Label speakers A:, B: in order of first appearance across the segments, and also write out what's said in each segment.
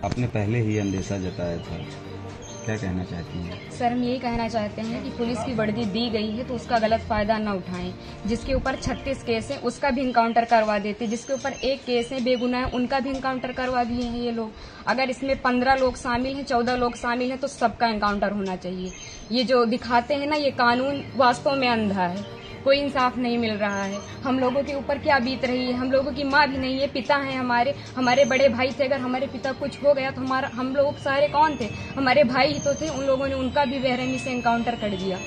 A: आपने पहले ही अंदेशा जताया था, क्या कहना चाहती हैं?
B: सर, हम यही कहना चाहते हैं कि पुलिस की वर्दी दी गई है तो उसका गलत फायदा न उठाएं। जिसके ऊपर 36 केस है उसका भी इनकाउंटर करवा देते, जिसके ऊपर 1 केस है बेगुनाह है उनका भी इनकाउंटर करवा दिए हैं ये लोग। अगर इसमें 15 लोग शामिल हैं, 14 लोग शामिल हैं तो सबका इनकाउंटर होना चाहिए। ये जो दिखाते हैं ना, ये कानून वास्तव में अंधा है, कोई इंसाफ नहीं मिल रहा है। हम लोगों के ऊपर क्या बीत रही है, हम लोगों की माँ भी नहीं है, पिता हैं हमारे बड़े भाई थे। अगर हमारे पिता कुछ हो गया तो हम लोग सारे कौन थे? हमारे भाई ही तो थे। उन लोगों ने उनका भी बेरहमी से एनकाउंटर कर दिया।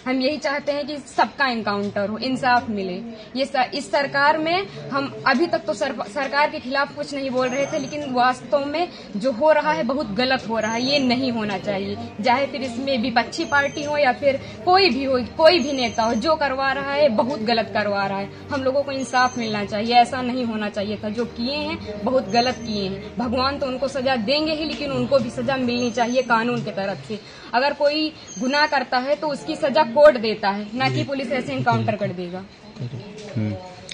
B: हम यही चाहते हैं कि सबका एनकाउंटर हो, इंसाफ मिले। इस सरकार में हम अभी तक तो सरकार के खिलाफ कुछ नहीं बोल रहे थे, लेकिन वास्तव में जो हो रहा है बहुत गलत हो रहा है। ये नहीं होना चाहिए, चाहे फिर इसमें विपक्षी पार्टी हो या फिर कोई भी नेता हो, जो करवा रहा है बहुत गलत करवा रहा है। हम लोगों को इंसाफ मिलना चाहिए, ऐसा नहीं होना चाहिए था। जो किए हैं बहुत गलत किए हैं। भगवान तो उनको सजा देंगे ही, लेकिन उनको भी सजा मिलनी चाहिए कानून की तरफ से। अगर कोई गुनाह करता है तो उसकी सजा कोर्ट देता है, ना कि पुलिस ऐसे इनकाउंटर कर देगा।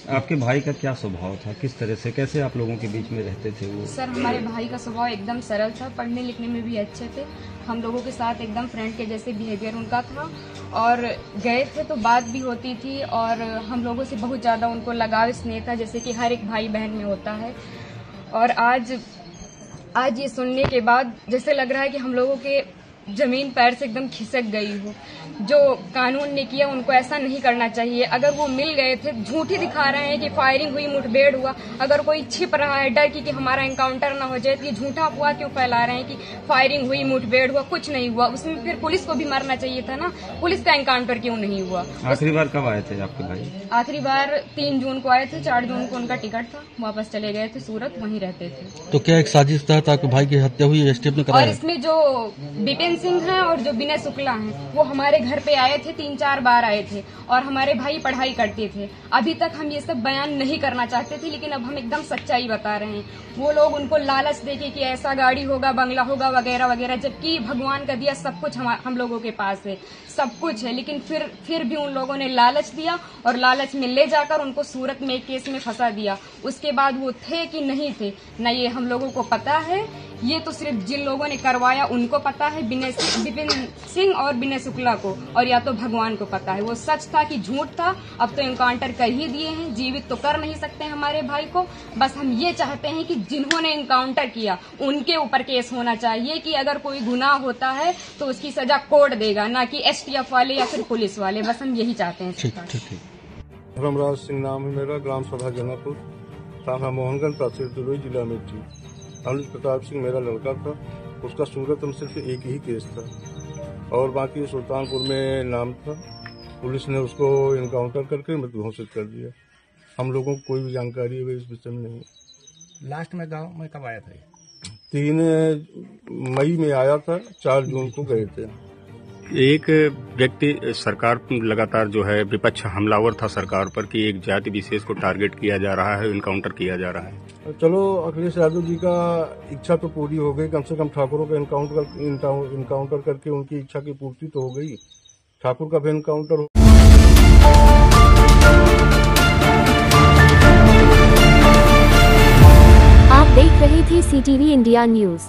A: आपके भाई का क्या स्वभाव था, किस तरह से, कैसे आप लोगों के बीच में रहते थे वो?
B: सर, हमारे भाई का स्वभाव एकदम सरल था, पढ़ने लिखने में भी अच्छे थे। हम लोगों के साथ एकदम फ्रेंड के जैसे बिहेवियर उनका था, और गए थे तो बात भी होती थी, और हम लोगों से बहुत ज्यादा उनको लगाव स्नेह था, जैसे कि हर एक भाई बहन में होता है। और आज ये सुनने के बाद जैसे लग रहा है कि हम लोगों के जमीन पैर से एकदम खिसक गई हो। जो कानून ने किया उनको ऐसा नहीं करना चाहिए। अगर वो मिल गए थे, झूठी दिखा रहे हैं कि फायरिंग हुई, मुठभेड़ हुआ। अगर कोई छिप रहा है डर की कि हमारा एनकाउंटर ना हो जाए, तो ये झूठा अफवाह क्यों फैला रहे हैं कि फायरिंग हुई, मुठभेड़ हुआ? कुछ नहीं हुआ। उसमें फिर पुलिस को भी मरना चाहिए था ना, पुलिस का एनकाउंटर क्यों नहीं हुआ?
A: आखिरी बार कब आए थे आपके भाई?
B: आखिरी बार 3 जून को आए थे, 4 जून को उनका टिकट था, वापस चले गए थे सूरत, वहीं रहते थे।
C: तो क्या एक साजिश तहत आपके भाई की हत्या हुई, एसटीएफ ने कराया?
B: और इसमें जो विपिन सिंह है और जो विनय शुक्ला हैं, वो हमारे घर पे आए थे, 3-4 बार आए थे, और हमारे भाई पढ़ाई करते थे। अभी तक हम ये सब बयान नहीं करना चाहते थे, लेकिन अब हम एकदम सच्चाई बता रहे हैं। वो लोग उनको लालच देके कि ऐसा गाड़ी होगा, बंगला होगा, वगैरह वगैरह, जबकि भगवान का दिया सब कुछ हम लोगों के पास है, सब कुछ है। लेकिन फिर भी उन लोगों ने लालच दिया, और लालच में ले जाकर उनको सूरत में एक केस में फंसा दिया। उसके बाद वो थे कि नहीं थे न, ये हम लोगों को पता है। ये तो सिर्फ जिन लोगों ने करवाया उनको पता है, विपिन सिंह और विनय शुक्ला को, और या तो भगवान को पता है वो सच था कि झूठ था। अब तो एनकाउंटर कर ही दिए हैं, जीवित तो कर नहीं सकते हमारे भाई को। बस हम ये चाहते हैं कि जिन्होंने एनकाउंटर किया उनके ऊपर केस होना चाहिए, कि अगर कोई गुनाह होता है तो उसकी सजा कोर्ट देगा, ना कि एसटीएफ वाले या फिर पुलिस वाले। बस हम यही चाहते हैं।
D: धर्मराज सिंह नाम है मेरा, ग्राम सभा जनापुर, थाना मोहनगंज, तहसील दुलई, जिला अमेठी। अनुज प्रताप सिंह मेरा लड़का था, उसका सूरत में सिर्फ एक ही केस था, और बाकी सुल्तानपुर में नाम था। पुलिस ने उसको इनकाउंटर करके मृत्यु घोषित कर दिया। हम लोगों को कोई भी जानकारी है इस विषय में नहीं।
E: लास्ट में गांव में कब आया था?
D: 3 मई में आया था, 4 जून को गए थे।
F: एक व्यक्ति सरकार लगातार जो है विपक्ष हमलावर था सरकार पर कि एक जाति विशेष को टारगेट किया जा रहा है, इनकाउंटर किया जा रहा है।
D: चलो, अखिलेश यादव जी का इच्छा तो पूरी हो गई, कम से कम ठाकुरों का इनकाउंटर करके उनकी इच्छा की पूर्ति तो हो गई। ठाकुर का भी इनकाउंटर।
G: आप देख रहे थे CTV इंडिया न्यूज।